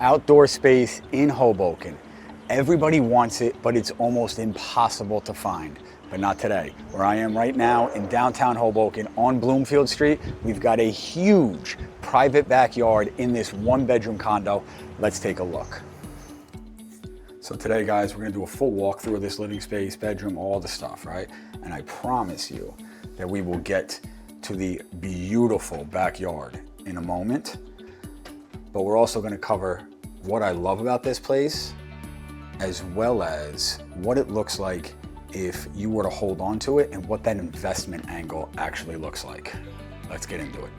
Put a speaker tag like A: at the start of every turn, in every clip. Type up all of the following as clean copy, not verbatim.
A: outdoor space in Hoboken. Everybody wants it, but it's almost impossible to find. But not today. Where I am right now in downtown Hoboken on Bloomfield Street, we've got a huge private backyard in this one-bedroom condo. Let's take a look. So today, guys, we're gonna do a full walkthrough of this living space, bedroom, all the stuff, right? And I promise you that we will get to the beautiful backyard in a moment. But we're also gonna cover what I love about this place, as well as what it looks like if you were to hold on to it and what that investment angle actually looks like. Let's get into it.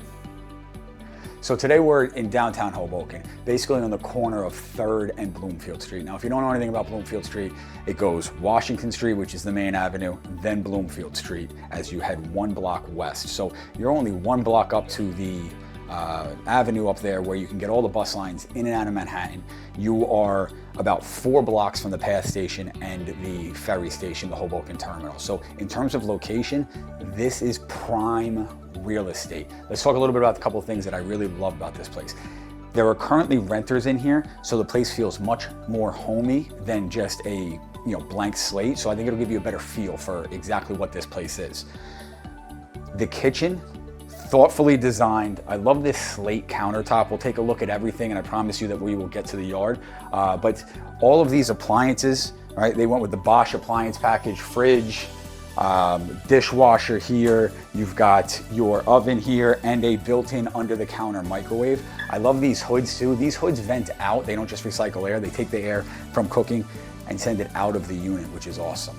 A: So today we're in downtown Hoboken, basically on the corner of 3rd and Bloomfield Street. Now, if you don't know anything about Bloomfield Street, it goes Washington Street, which is the main avenue, then Bloomfield Street as you head 1 block west. So you're only 1 block up to the avenue up there where you can get all the bus lines in and out of Manhattan. You are about 4 blocks from the PATH station and the ferry station, the Hoboken Terminal. So in terms of location, this is prime real estate. Let's talk a little bit about a couple of things that I really love about this place. There are currently renters in here, so the place feels much more homey than just a blank slate. So I think it'll give you a better feel for exactly what this place is. The kitchen, thoughtfully designed. I love this slate countertop. We'll take a look at everything, and I promise you that we will get to the yard. But all of these appliances, right? They went with the Bosch appliance package, fridge, dishwasher here. You've got your oven here and a built-in under-the-counter microwave. I love these hoods too. These hoods vent out. They don't just recycle air. They take the air from cooking and send it out of the unit, which is awesome.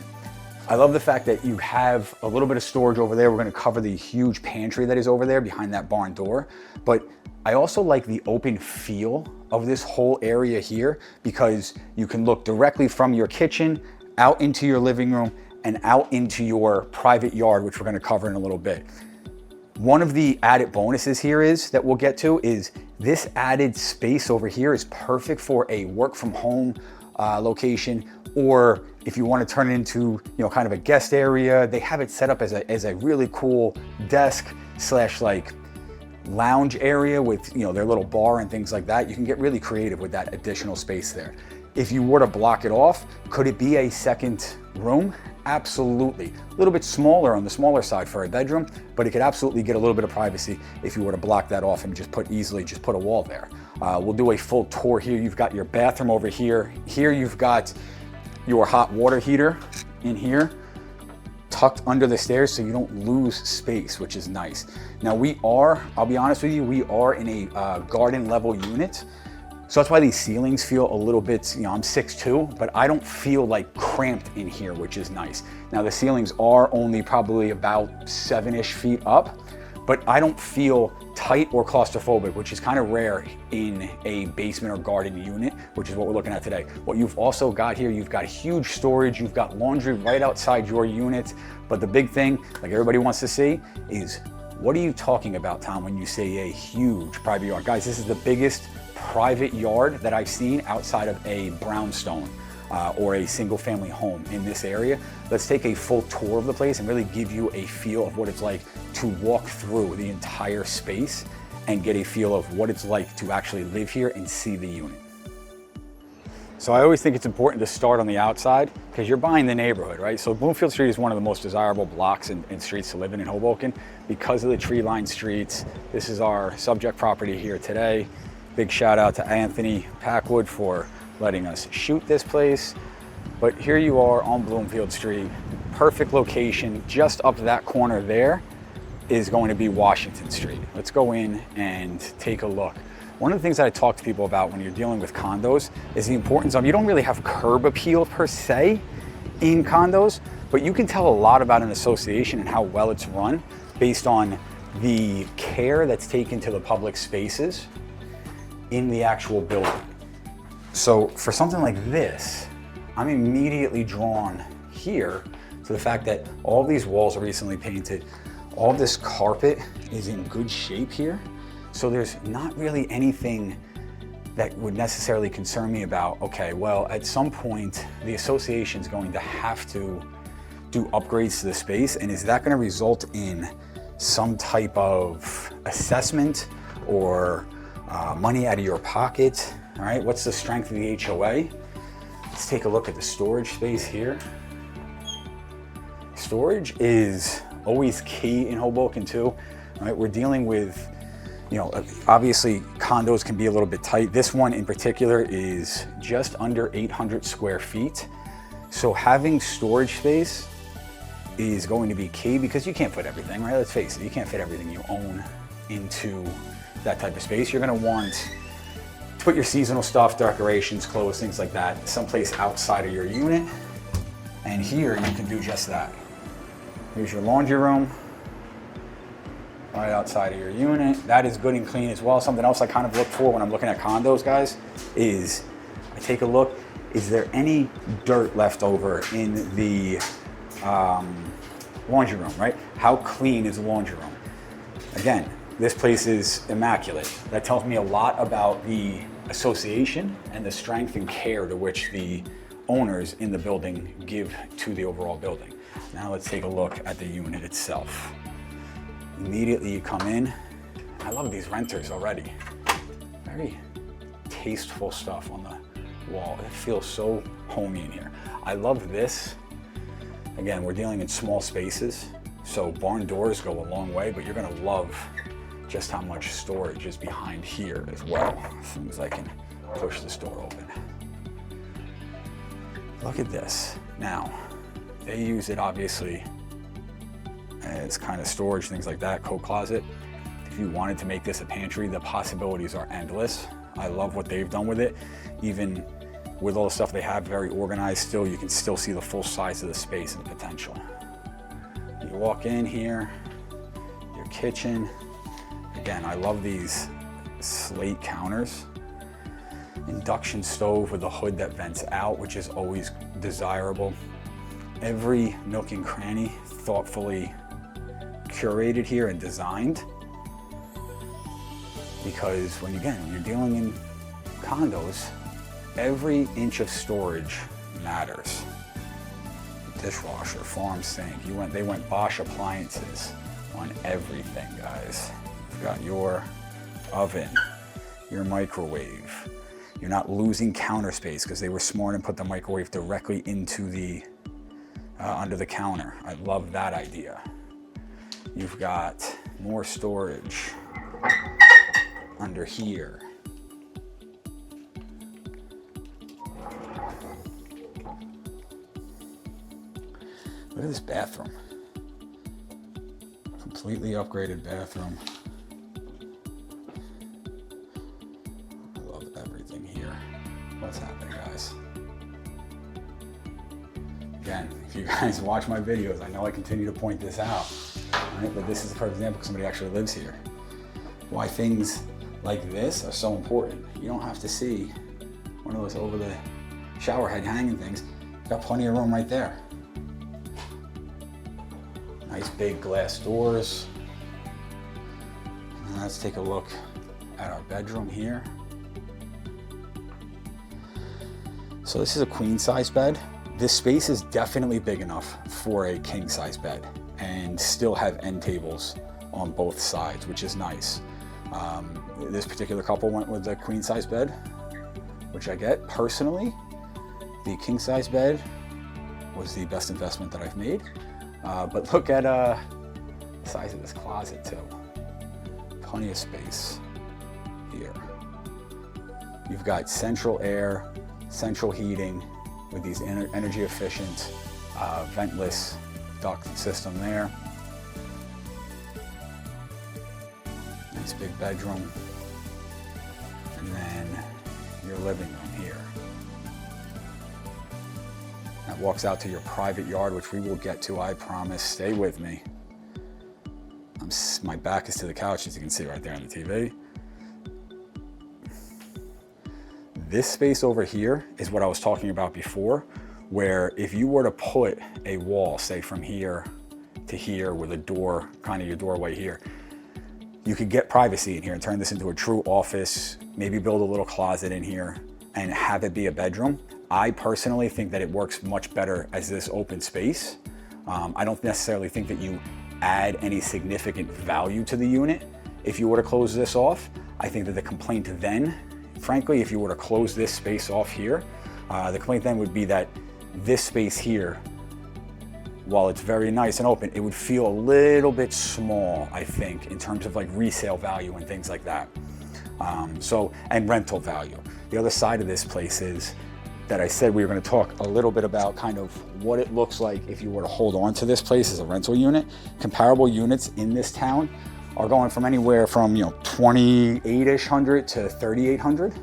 A: I love the fact that you have a little bit of storage over there. We're going to cover the huge pantry that is over there behind that barn door. But I also like the open feel of this whole area here because you can look directly from your kitchen out into your living room and out into your private yard, which we're going to cover in a little bit. One of the added bonuses here is that we'll get to is this added space over here is perfect for a work from home location, or if you want to turn it into kind of a guest area. They have it set up as a really cool desk / like lounge area with their little bar and things like that. You can get really creative with that additional space there. If you were to block it off, could it be a second room? Absolutely. A little bit smaller on the smaller side for a bedroom, but it could absolutely get a little bit of privacy if you were to block that off and just put a wall there. We'll do a full tour here. You've got your bathroom over here. Here you've got your hot water heater in here, tucked under the stairs so you don't lose space, which is nice. Now I'll be honest with you, we are in a garden level unit. So that's why these ceilings feel a little bit, I'm 6'2", but I don't feel like cramped in here, which is nice. Now the ceilings are only probably about 7-ish feet up, but I don't feel tight or claustrophobic, which is kind of rare in a basement or garden unit, which is what we're looking at today. What you've also got here, you've got huge storage, you've got laundry right outside your unit, but the big thing, like everybody wants to see, is what are you talking about, Tom, when you say a huge private yard? Guys, this is the biggest private yard that I've seen outside of a brownstone or a single family home in this area. Let's take a full tour of the place and really give you a feel of what it's like to walk through the entire space and get a feel of what it's like to actually live here and see the unit. So I always think it's important to start on the outside because you're buying the neighborhood, right? So Bloomfield Street is one of the most desirable blocks and streets to live in Hoboken because of the tree-lined streets. This is our subject property here today. Big shout out to Anthony Packwood for letting us shoot this place. But here you are on Bloomfield Street, perfect location. Just up that corner there is going to be Washington Street. Let's go in and take a look. One of the things that I talk to people about when you're dealing with condos is the importance of, you don't really have curb appeal per se in condos, but you can tell a lot about an association and how well it's run based on the care that's taken to the public spaces in the actual building. So for something like this, I'm immediately drawn here to the fact that all these walls are recently painted. All this carpet is in good shape here. So there's not really anything that would necessarily concern me about, okay, well, at some point, the association's going to have to do upgrades to the space, and is that gonna result in some type of assessment or money out of your pocket? All right, what's the strength of the HOA? Let's take a look at the storage space here. Storage is always key in Hoboken too. All right, we're dealing with, you know, obviously condos can be a little bit tight. This one in particular is just under 800 square feet. So having storage space is going to be key because you can't put everything, right? Let's face it, you can't fit everything you own into that type of space. You're gonna want to put your seasonal stuff, decorations, clothes, things like that, someplace outside of your unit. And here you can do just that. Here's your laundry room, right outside of your unit. That is good and clean as well. Something else I kind of look for when I'm looking at condos, guys, is I take a look, is there any dirt left over in the laundry room, right? How clean is the laundry room? Again, this place is immaculate. That tells me a lot about the association and the strength and care to which the owners in the building give to the overall building. Now let's take a look at the unit itself. Immediately you come in. I love these renters already. Very tasteful stuff on the wall. It feels so homey in here. I love this. Again, we're dealing in small spaces, so barn doors go a long way, but you're gonna love just how much storage is behind here as well, as soon as I can push this door open. Look at this. Now, they use it obviously as kind of storage, things like that, coat closet. If you wanted to make this a pantry, the possibilities are endless. I love what they've done with it. Even with all the stuff they have very organized still, you can still see the full size of the space and the potential. You walk in here, your kitchen. Again, I love these slate counters. Induction stove with a hood that vents out, which is always desirable. Every nook and cranny thoughtfully curated here and designed. Because when you're dealing in condos, every inch of storage matters. Dishwasher, farm sink, they went Bosch appliances on everything, guys. You've got your oven, your microwave. You're not losing counter space because they were smart and put the microwave directly into the, under the counter. I love that idea. You've got more storage under here. Look at this bathroom. Completely upgraded bathroom. I love everything here. What's happening, guys? Again, if you guys watch my videos, I know I continue to point this out, right? But this is a perfect example because somebody actually lives here. Why things like this are so important. You don't have to see one of those over the shower head hanging things. You've got plenty of room right there. Nice big glass doors. And let's take a look at our bedroom here. So this is a queen size bed. This space is definitely big enough for a king size bed and still have end tables on both sides, which is nice. This particular couple went with the queen size bed, which I get. Personally, the king size bed was the best investment that I've made. But look at the size of this closet too. Plenty of space here. You've got central air, central heating with these energy efficient ventless duct system there. Nice big bedroom. And then your living room here. That walks out to your private yard, which we will get to, I promise. Stay with me. My back is to the couch, as you can see right there on the TV. This space over here is what I was talking about before, where if you were to put a wall, say from here to here with a door, kind of your doorway here, you could get privacy in here and turn this into a true office, maybe build a little closet in here and have it be a bedroom. I personally think that it works much better as this open space. I don't necessarily think that you add any significant value to the unit if you were to close this off. I think that the complaint then frankly, if you were to close this space off here, the complaint then would be that this space here, while it's very nice and open, it would feel a little bit small, I think, in terms of like resale value and things like that. And rental value. The other side of this place is that I said we were going to talk a little bit about kind of what it looks like if you were to hold on to this place as a rental unit. Comparable units in this town are going from anywhere from 2,800-ish to 3,800.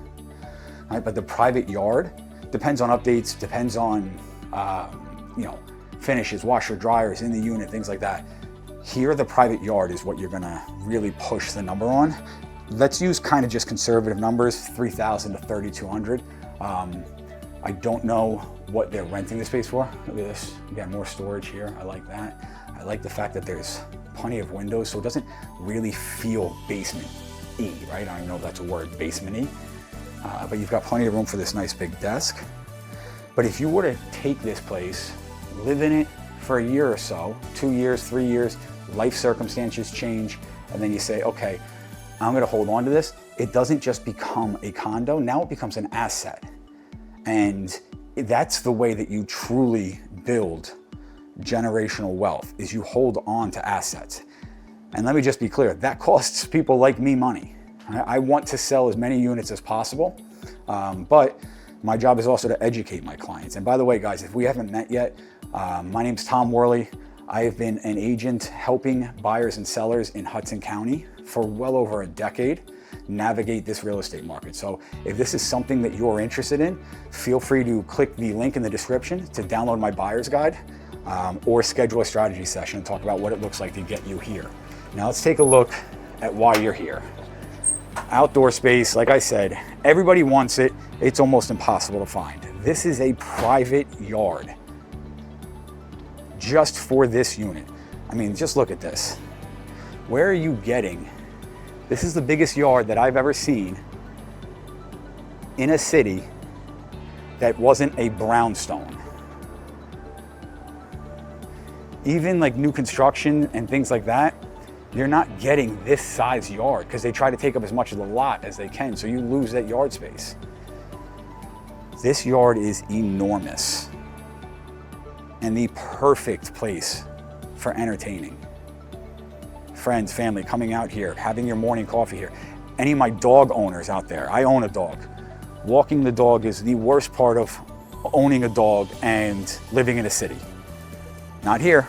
A: Right? But the private yard depends on updates, depends on finishes, washer, dryers in the unit, things like that. Here, the private yard is what you're going to really push the number on. Let's use kind of just conservative numbers, 3,000 to 3,200. I don't know what they're renting the space for. Look at this, again, more storage here. I like that. I like the fact that there's plenty of windows, so it doesn't really feel basement-y, right? I don't know if that's a word, basement-y. But you've got plenty of room for this nice big desk. But if you were to take this place, live in it for a year or so, 2 years, 3 years, life circumstances change, and then you say, okay, I'm gonna hold on to this. It doesn't just become a condo, now it becomes an asset. And that's the way that you truly build generational wealth, is you hold on to assets. And let me just be clear, that costs people like me money. I want to sell as many units as possible, but my job is also to educate my clients. And by the way, guys, if we haven't met yet, my name's Tom Worley. I have been an agent helping buyers and sellers in Hudson County for well over a decade navigate this real estate market. So if this is something that you're interested in, feel free to click the link in the description to download my buyer's guide or schedule a strategy session and talk about what it looks like to get you here. Now let's take a look at why you're here. Outdoor space, like I said, everybody wants it. It's almost impossible to find. This is a private yard just for this unit. I mean, just look at this. Where are you getting? This is the biggest yard that I've ever seen in a city that wasn't a brownstone. Even like new construction and things like that, you're not getting this size yard because they try to take up as much of the lot as they can, so you lose that yard space. This yard is enormous and the perfect place for entertaining. Friends, family, coming out here, having your morning coffee here. Any of my dog owners out there, I own a dog. Walking the dog is the worst part of owning a dog and living in a city. Not here.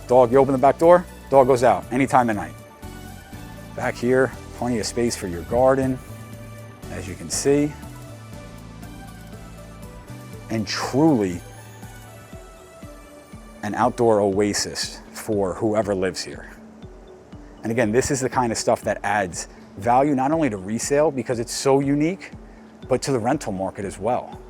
A: Dog, you open the back door, dog goes out anytime of night. Back here, plenty of space for your garden, as you can see. And truly an outdoor oasis for whoever lives here. And again, this is the kind of stuff that adds value not only to resale because it's so unique, but to the rental market as well.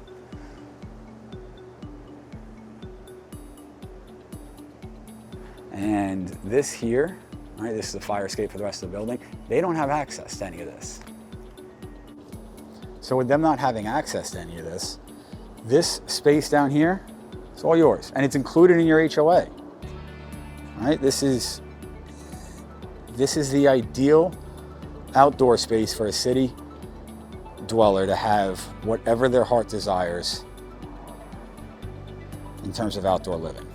A: And this here, right, this is the fire escape for the rest of the building. They don't have access to any of this. So with them not having access to any of this, this space down here, it's all yours. And it's included in your HOA. Right? This is the ideal outdoor space for a city dweller to have whatever their heart desires in terms of outdoor living.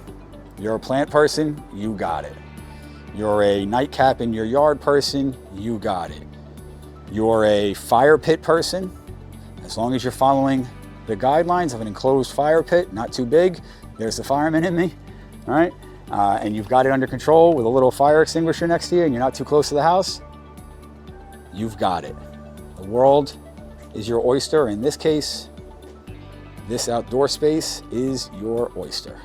A: You're a plant person, you got it. You're a nightcap in your yard person, you got it. You're a fire pit person, as long as you're following the guidelines of an enclosed fire pit, not too big, there's the fireman in me, all right? And you've got it under control with a little fire extinguisher next to you and you're not too close to the house, you've got it. The world is your oyster. In this case, this outdoor space is your oyster.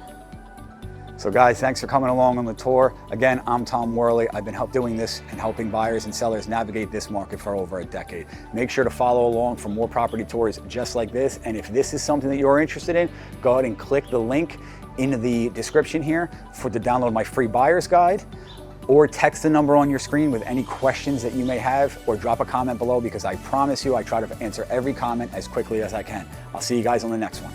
A: So guys, thanks for coming along on the tour. Again, I'm Tom Worley. I've been doing this and helping buyers and sellers navigate this market for over a decade. Make sure to follow along for more property tours just like this. And if this is something that you're interested in, go ahead and click the link in the description here to download my free buyer's guide, or text the number on your screen with any questions that you may have, or drop a comment below because I promise you I try to answer every comment as quickly as I can. I'll see you guys on the next one.